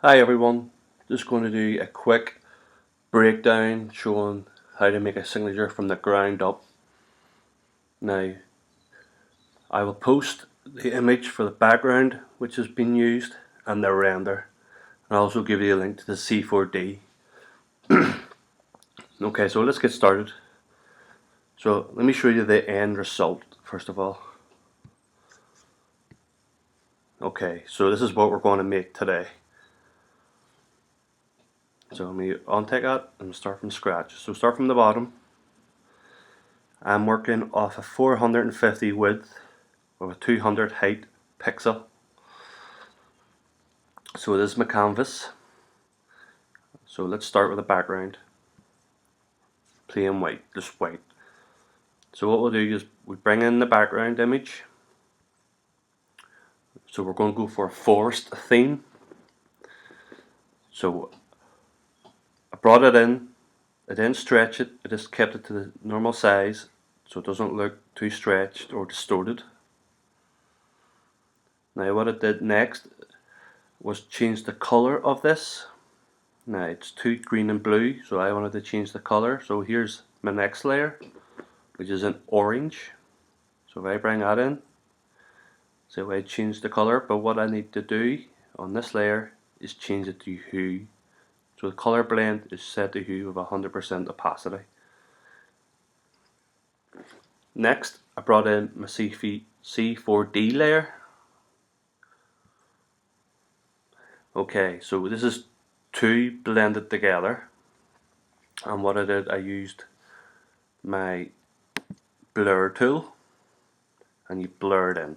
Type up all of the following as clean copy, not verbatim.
Hi everyone, just going to do a quick breakdown showing how to make a signature from the ground up. Now, I will post the image for the background which has been used and the render, and I'll also give you a link to the C4D. Okay, so let's get started. So let me show you the end result first of all. Okay, so this is what we're going to make today. So let me untake that and start from scratch. So start from the bottom. I'm working off a 450 width with a 200 height pixel. So this is my canvas. So let's start with the background. Plain white, just white. So what we'll do is we bring in the background image. So we're going to go for a forest theme. So I brought it in, I didn't stretch it, I just kept it to the normal size so it doesn't look too stretched or distorted. Now what I did next was change the color of this. Now it's too green and blue, so I wanted to change the color. So here's my next layer, which is an orange. So if I bring that in, so I change the color, but what I need to do on this layer is change it to hue. So the color blend is set to hue with 100% opacity. Next, I brought in my C4D layer. Okay, so this is two blended together, and what I did, I used my blur tool and you blur it in.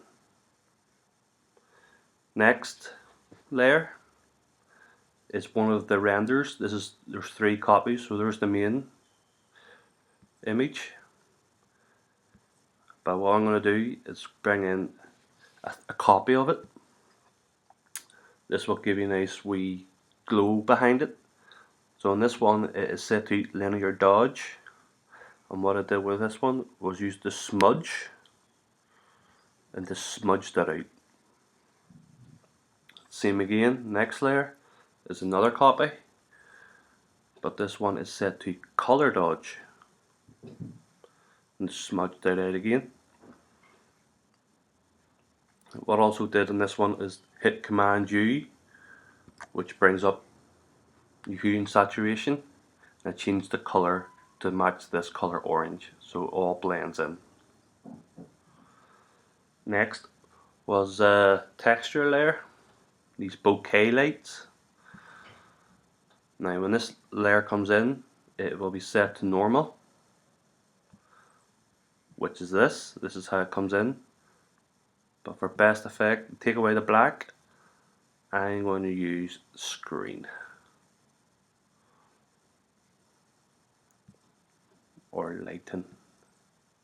Next layer is one of the renders. There's three copies, so there's the main image. But what I'm going to do is bring in a copy of it. This will give you a nice wee glow behind it. So on this one it is set to linear dodge, and what I did with this one was use the smudge and just smudged that out. Same again, next layer is another copy, but this one is set to color dodge and smudged that out again. What I also did in this one is hit Command U, which brings up hue and saturation, and I changed the color to match this color orange, so it all blends in. Next was a texture layer, these bokeh lights. Now when this layer comes in, it will be set to normal, which is this. This is how it comes in. But for best effect, take away the black, I'm going to use screen or lighten.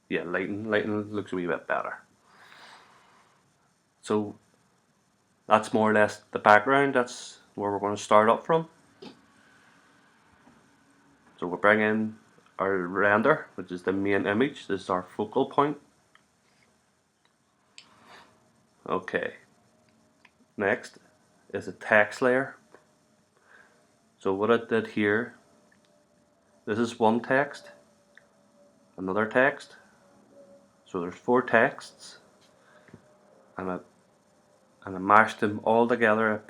Yeah, lighten looks a wee bit better. So that's more or less the background. That's where we're going to start up from. So we'll bring in our render, which is the main image. This is our focal point. Okay. Next is a text layer. So what I did here, this is one text, another text. So there's four texts, and I mashed them all together.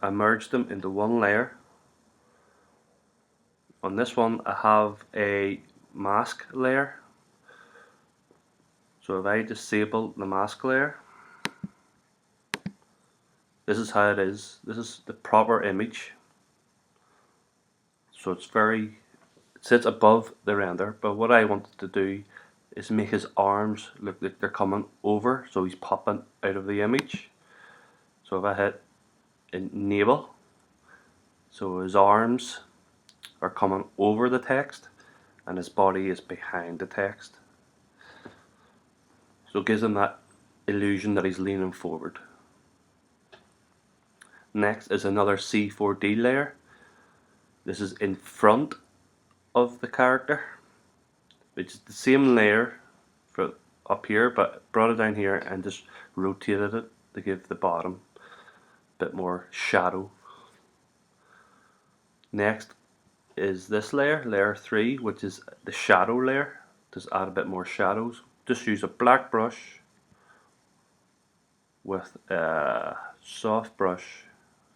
I merged them into one layer. On this one I have a mask layer. So if I disable the mask layer, this is how it is. This is the proper image. So it sits above the render, but what I wanted to do is make his arms look like they're coming over, so he's popping out of the image. So if I hit enable, so his arms are coming over the text and his body is behind the text. So it gives him that illusion that he's leaning forward. Next is another C4D layer. This is in front of the character, which is the same layer for up here, but brought it down here and just rotated it to give the bottom a bit more shadow. Next is this layer, layer 3, which is the shadow layer. Just add a bit more shadows. Just use a black brush with a soft brush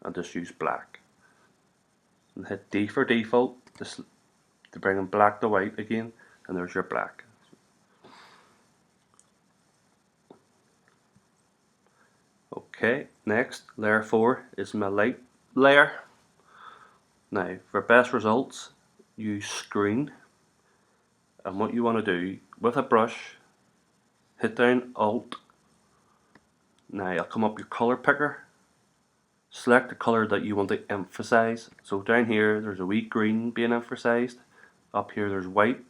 and just use black. And hit D for default, just to bring in black to white again, and there's your black. Okay, next, layer 4 is my light layer. Now, for best results, use screen. And what you want to do, with a brush, hit down Alt. Now, you'll come up your color picker. Select the color that you want to emphasize. So down here, there's a wee green being emphasized. Up here, there's white.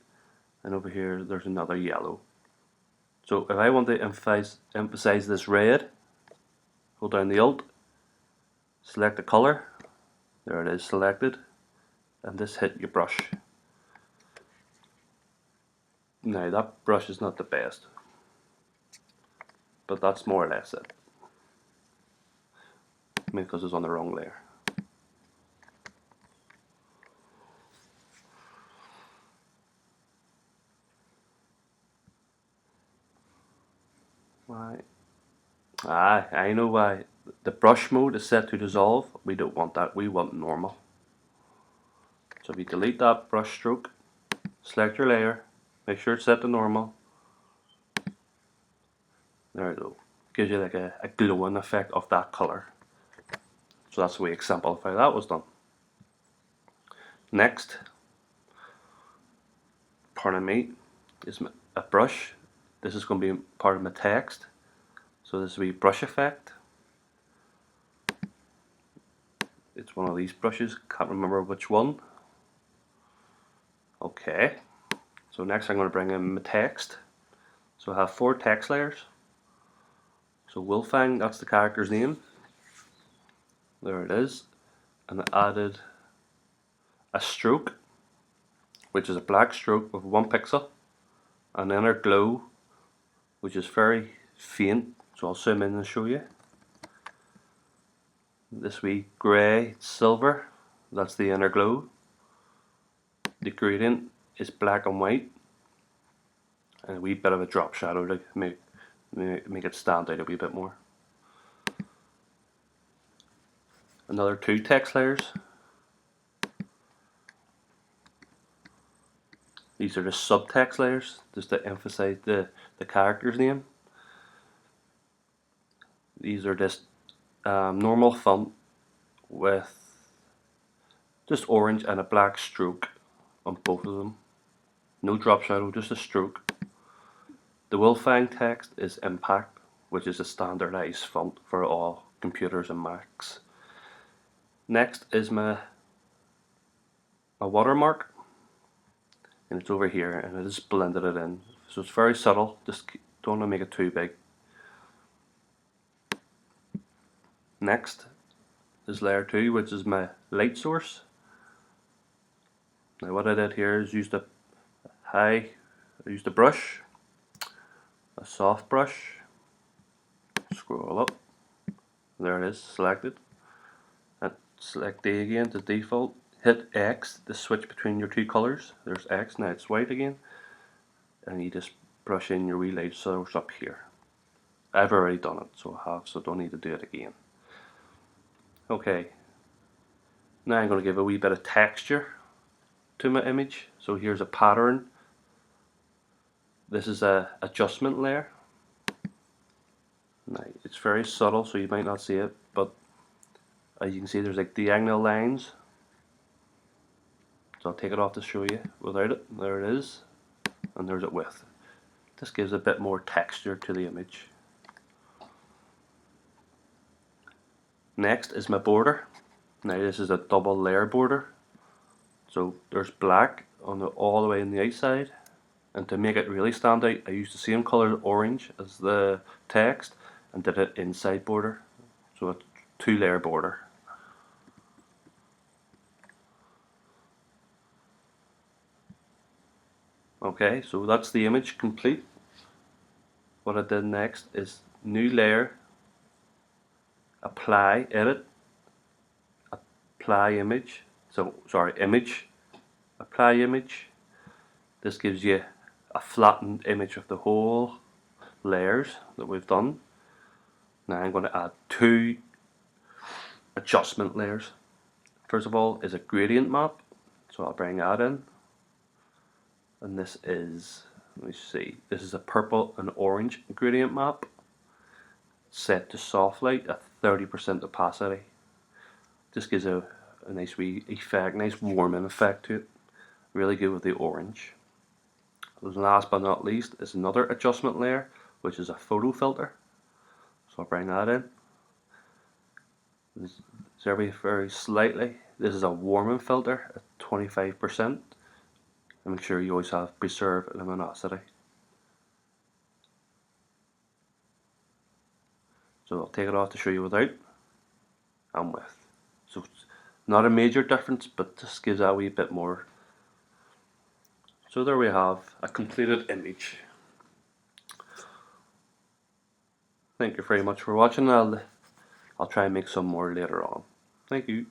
And over here, there's another yellow. So if I want to emphasize this red, hold down the Alt, select the color, there it is selected, and just hit your brush. Now that brush is not the best, but that's more or less it, because it's on the wrong layer. Why? I know why. The brush mode is set to dissolve. We don't want that, we want normal. So if you delete that brush stroke, select your layer, make sure it's set to normal. There we go. Gives you like a glowing effect of that colour. So that's the way exemplify that was done. Next, pardon me, is a brush. This is going to be part of my text. So this will be brush effect. It's one of these brushes, can't remember which one. Okay, so next I'm going to bring in my text. So I have 4 text layers. So Wolfang, that's the character's name. There it is. And I added a stroke, which is a black stroke with 1 pixel. An inner glow, which is very faint. So I'll zoom in and show you. This wee grey silver, that's the inner glow. The gradient is black and white, and a wee bit of a drop shadow to make it stand out a wee bit more. Another 2 text layers. These are the subtext layers, just to emphasize the character's name. These are just normal font with just orange and a black stroke on both of them. No drop shadow, just a stroke. The Wolfang text is Impact, which is a standardized font for all computers and Macs. Next is my watermark, and it's over here, and I just blended it in. So it's very subtle, just don't want to make it too big. Next is layer 2, which is my light source. Now what I did here is used I used a brush, a soft brush, scroll up, there it is, selected, and select D again to default, hit X to switch between your 2 colours, there's X, now it's white again, and you just brush in your wee light source up here. I've already done it, so I have, so don't need to do it again. Okay, now I'm going to give a wee bit of texture to my image. So here's a pattern. This is a adjustment layer. Now it's very subtle, so you might not see it, but as you can see, there's like diagonal lines. So I'll take it off to show you without it. There it is, and there's it with. This gives a bit more texture to the image. Next is my border. Now this is a double layer border. So there's black on all the way on the outside, and to make it really stand out, I used the same color orange as the text and did it inside border. So a 2-layer border. Okay, so that's the image complete. What I did next is new layer, apply, edit, apply image, So sorry, image, apply image. This gives you a flattened image of the whole layers that we've done. Now I'm going to add 2 adjustment layers. First of all is a gradient map, so I'll bring that in, and this is, let me see, this is a purple and orange gradient map set to soft light at 30% opacity. Just gives a nice wee effect, nice warming effect to it, really good with the orange. Last but not least is another adjustment layer, which is a photo filter, so I'll bring that in. Very slightly. This is a warming filter at 25%, and make sure you always have preserve luminosity. So I'll take it off to show you without and with. So it's not a major difference, but just gives a wee bit more. So there we have a completed image. Thank you very much for watching. I'll try and make some more later on. Thank you.